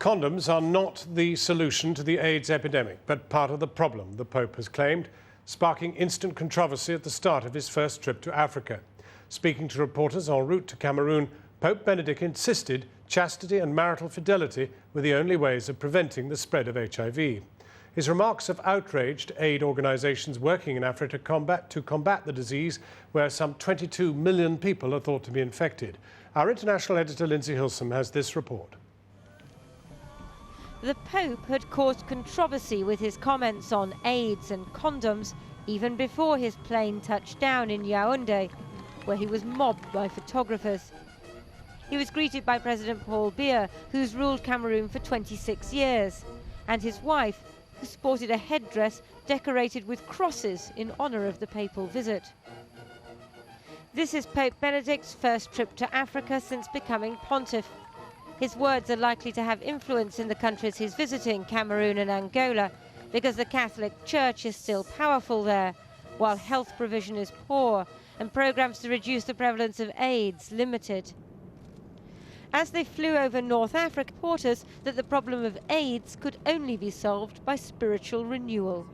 Condoms are not the solution to the AIDS epidemic, but part of the problem, the Pope has claimed, sparking instant controversy at the start of his first trip to Africa. Speaking to reporters en route to Cameroon, Pope Benedict insisted chastity and marital fidelity were the only ways of preventing the spread of HIV. His remarks have outraged aid organisations working in Africa to combat the disease, where some 22 million people are thought to be infected. Our international editor Lindsay Hilsum has this report. The Pope had caused controversy with his comments on AIDS and condoms even before his plane touched down in Yaoundé, where he was mobbed by photographers. He was greeted by President Paul Biya, who's ruled Cameroon for 26 years, and his wife, who sported a headdress decorated with crosses in honour of the papal visit. This is Pope Benedict's first trip to Africa since becoming pontiff. His words are likely to have influence in the countries he's visiting, Cameroon and Angola, because the Catholic Church is still powerful there, while health provision is poor and programs to reduce the prevalence of AIDS limited. As they flew over North Africa, reporters that the problem of AIDS could only be solved by spiritual renewal.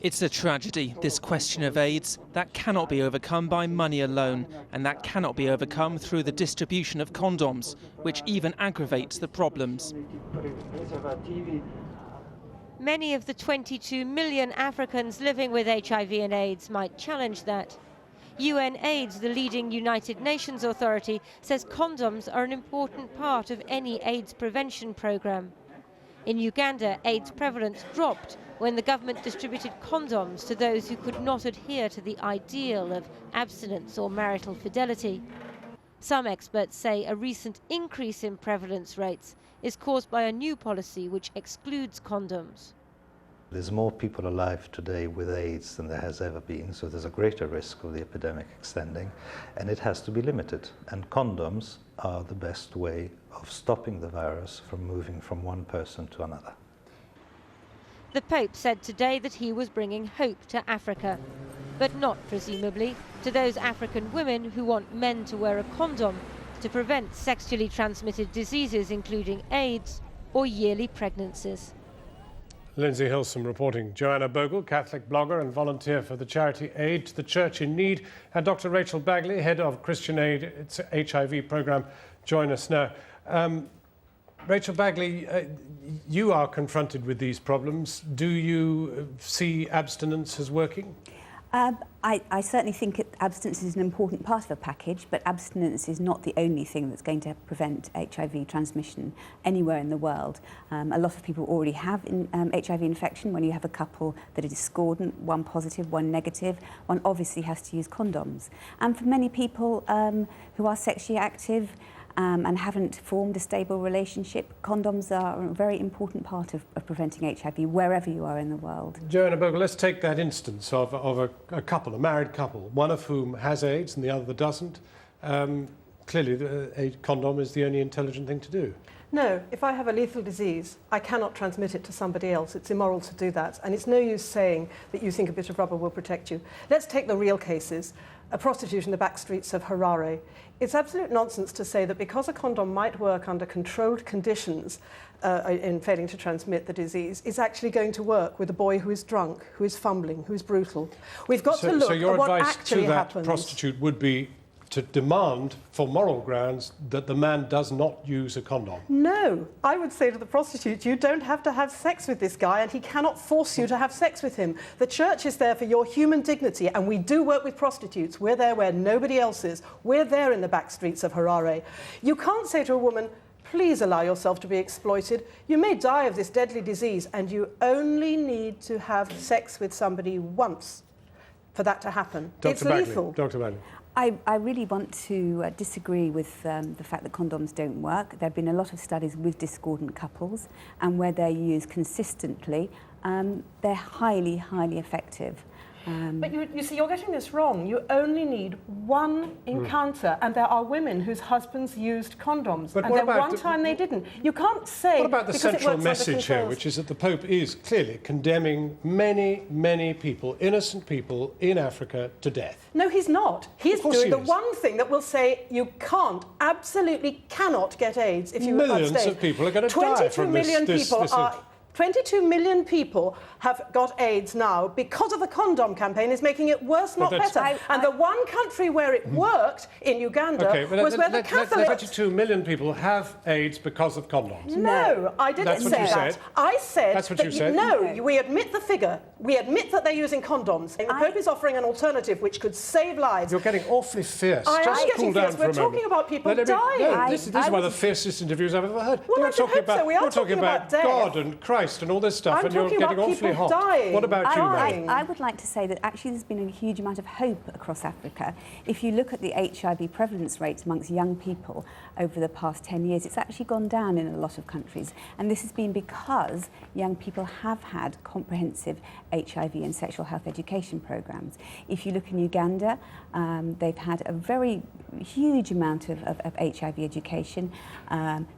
It's a tragedy, this question of AIDS, that cannot be overcome by money alone, and that cannot be overcome through the distribution of condoms, which even aggravates the problems. Many of the 22 million Africans living with HIV and AIDS might challenge that. UNAIDS, the leading United Nations authority, says condoms are an important part of any AIDS prevention program. In Uganda, AIDS prevalence dropped when the government distributed condoms to those who could not adhere to the ideal of abstinence or marital fidelity. Some experts say a recent increase in prevalence rates is caused by a new policy which excludes condoms. There's more people alive today with AIDS than there has ever been, so there's a greater risk of the epidemic extending, and it has to be limited. And condoms are the best way of stopping the virus from moving from one person to another. The Pope said today that he was bringing hope to Africa, but not, presumably, to those African women who want men to wear a condom to prevent sexually transmitted diseases, including AIDS or yearly pregnancies. Lindsay Hilsum reporting. Joanna Bogle, Catholic blogger and volunteer for the charity Aid to the Church in Need, and Dr. Rachel Bagley, head of Christian Aid, its HIV programme, join us now. Rachel Bagley, you are confronted with these problems. Do you see abstinence as working? I certainly think abstinence is an important part of a package, but abstinence is not the only thing that's going to prevent HIV transmission anywhere in the world. A lot of people already have HIV infection. When you have a couple that are discordant, one positive, one negative, one obviously has to use condoms. And for many people who are sexually active, and haven't formed a stable relationship, condoms are a very important part of preventing HIV wherever you are in the world. Joanna Bogle, let's take that instance of a couple, a married couple, one of whom has AIDS and the other doesn't. Clearly, a condom is the only intelligent thing to do. No, if I have a lethal disease, I cannot transmit it to somebody else. It's immoral to do that. And it's no use saying that you think a bit of rubber will protect you. Let's take the real cases. A prostitute in the back streets of Harare. It's absolute nonsense to say that because a condom might work under controlled conditions in failing to transmit the disease, it's actually going to work with a boy who is drunk, who is fumbling, who is brutal. We've got to look at what actually happens. So your advice to that prostitute would be to demand, for moral grounds, that the man does not use a condom? No. I would say to the prostitute, you don't have to have sex with this guy and he cannot force you to have sex with him. The church is there for your human dignity, and we do work with prostitutes. We're there where nobody else is. We're there in the back streets of Harare. You can't say to a woman, please allow yourself to be exploited. You may die of this deadly disease, and you only need to have sex with somebody once for that to happen. It's lethal. Dr. Bagley. I really want to disagree with the fact that condoms don't work. There have been a lot of studies with discordant couples, and where they're used consistently, they're highly, highly effective. But you see, you're getting this wrong. You only need one encounter, and there are women whose husbands used condoms, But and what then about one time they didn't. You can't say. What about the because it central works under message here, controls. which is that the Pope is clearly condemning many, many people, innocent people in Africa, to death? No, he's not. He's course doing he the is. one thing that will say you can't, absolutely cannot get AIDS if you Millions abstain. of people are going to die from this. 22 million people have got AIDS now because of the condom campaign is making it worse, not that's- better. And the one country where it worked in Uganda was where the Catholics... 22 million people have AIDS because of condoms. No, I didn't That's what say you that. said. I said That's what that you said. No, we admit the figure. We admit that they're using condoms. And the Pope is offering an alternative which could save lives. You're getting awfully fierce. I am Just getting cool down fierce. for a We're moment. talking about people No, dying. this is one of the fiercest interviews I've ever heard. Well, you're I hope so. We are you're talking about death. God and Christ and all this stuff, I'm and you're talking getting about awfully people hot. dying. What about you, Maggie? I would like to say that actually there's been a huge amount of hope across Africa. If you look at the HIV prevalence rates amongst young people over the past 10 years, it's actually gone down in a lot of countries. And this has been because young people have had comprehensive HIV and sexual health education programs. If you look in Uganda, they've had a very huge amount of HIV education,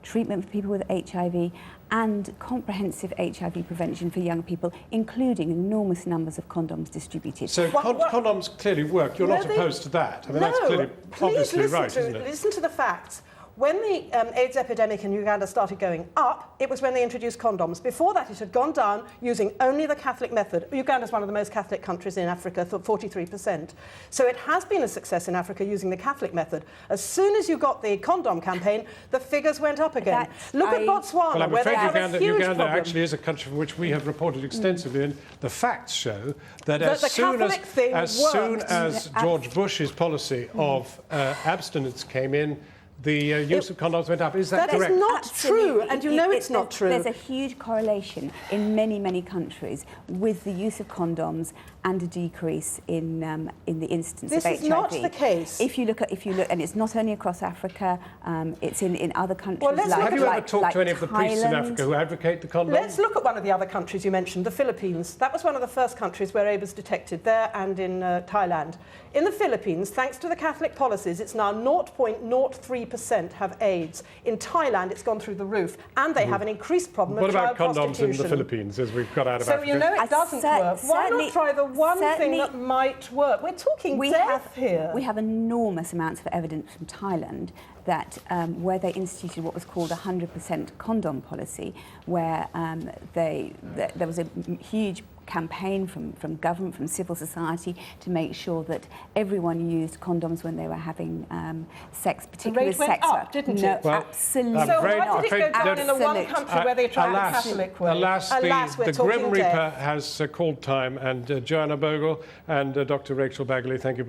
treatment for people with HIV, and comprehensive HIV prevention for young people, including enormous numbers of condoms distributed. So condoms clearly work. You're not opposed to that. I mean, that's clearly obviously right, isn't it? Listen to the facts. When the AIDS epidemic in Uganda started going up, it was when they introduced condoms. Before that, it had gone down using only the Catholic method. Uganda is one of the most Catholic countries in Africa, 43%. So it has been a success in Africa using the Catholic method. As soon as you got the condom campaign, the figures went up again. Look at Botswana, Well, I'm where they afraid have a huge Uganda problem. actually is a country for which we have reported extensively, and the facts show that That the Catholic thing as soon worked. as George Bush's policy of abstinence came in, the use of condoms went up. Is that correct? That is not true, Absolutely. and you know it's not true. There's a huge correlation in many, many countries with the use of condoms and a decrease in the instance of HIV. This is not the case. If you look, and it's not only across Africa, it's in other countries. Well, let's look Have at you ever talked to any of the priests in Thailand? Africa who advocate the condom? Let's look at one of the other countries you mentioned, the Philippines. That was one of the first countries where AIDS was detected, there and in Thailand. In the Philippines, thanks to the Catholic policies, it's now 0.03% have AIDS. In Thailand, it's gone through the roof, and they have an increased problem What of about child condoms in prostitution. the Philippines, as we've got out of So Africa? you know it doesn't work. Why not try the one thing that might work? We're talking death here. We have enormous amounts of evidence from Thailand that where they instituted what was called a 100% condom policy, where there was a huge campaign from government, from civil society, to make sure that everyone used condoms when they were having sex, particularly rate went sex. up, didn't no, it? Well, absolutely So afraid- why did it go down in the one Absolute. country where they tried the Alas, Catholic way? alas, we're the talking Grim Reaper death. has called time, and Joanna Bogle and Dr. Rachel Bagley, thank you